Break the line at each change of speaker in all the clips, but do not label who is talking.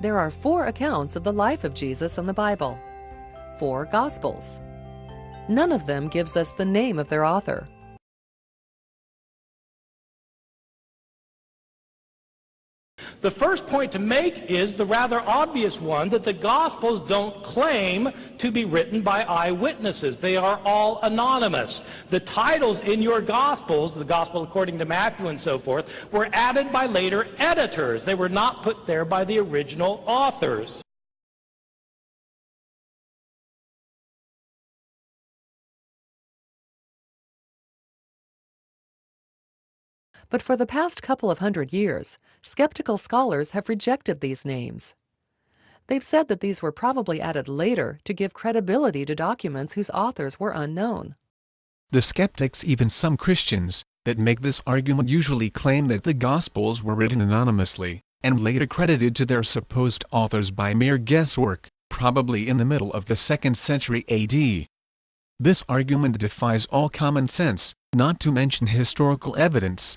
There are 4 accounts of the life of Jesus in the Bible, 4 Gospels. None of them gives us the name of their author.
The first point to make is the rather obvious one that the Gospels don't claim to be written by eyewitnesses. They are all anonymous. The titles in your Gospels, the Gospel according to Matthew and so forth, were added by later editors. They were not put there by the original authors.
But for the past couple of hundred years, skeptical scholars have rejected these names. They've said that these were probably added later to give credibility to documents whose authors were unknown.
The skeptics, even some Christians, that make this argument usually claim that the Gospels were written anonymously, and later credited to their supposed authors by mere guesswork, probably in the middle of the 2nd century AD. This argument defies all common sense, not to mention historical evidence.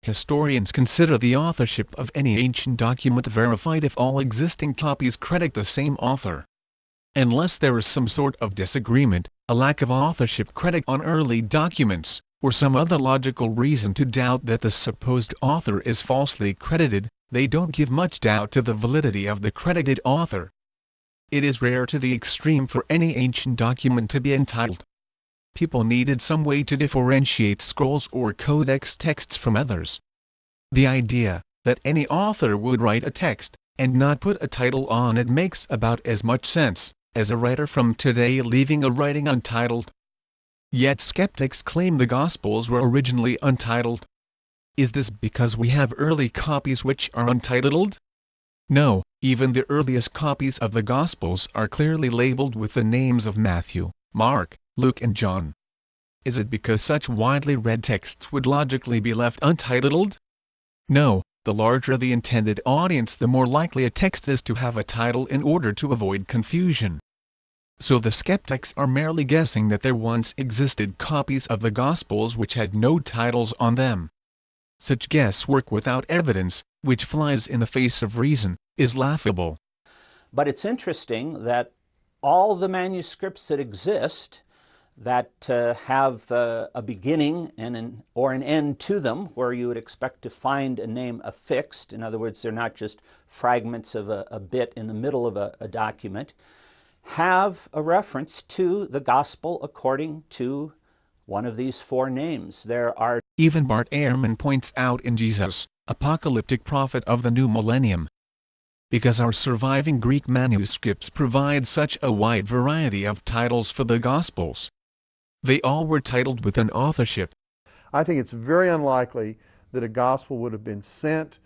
Historians consider the authorship of any ancient document verified if all existing copies credit the same author. Unless there is some sort of disagreement, a lack of authorship credit on early documents, or some other logical reason to doubt that the supposed author is falsely credited, they don't give much doubt to the validity of the credited author. It is rare to the extreme for any ancient document to be entitled. People needed some way to differentiate scrolls or codex texts from others. The idea that any author would write a text and not put a title on it makes about as much sense as a writer from today leaving a writing untitled. Yet skeptics claim the Gospels were originally untitled. Is this because we have early copies which are untitled? No, even the earliest copies of the Gospels are clearly labeled with the names of Matthew, Mark, Luke and John. Is it because such widely read texts would logically be left untitled? No, the larger the intended audience, the more likely a text is to have a title in order to avoid confusion. So the skeptics are merely guessing that there once existed copies of the Gospels which had no titles on them. Such guesswork without evidence, which flies in the face of reason, is laughable.
But it's interesting that all the manuscripts that exist that have a beginning and or an end to them, where you would expect to find a name affixed. In other words, they're not just fragments of a bit in the middle of a document, have a reference to the Gospel according to one of these 4 names. There are
even Bart Ehrman points out in Jesus, apocalyptic prophet of the new millennium. Because our surviving Greek manuscripts provide such a wide variety of titles for the Gospels. They all were titled with an authorship.
I think it's very unlikely that a gospel would have been sent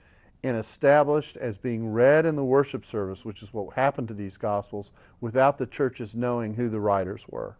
and established as being read in the worship service, which is what happened to these gospels, without the churches knowing who the writers were.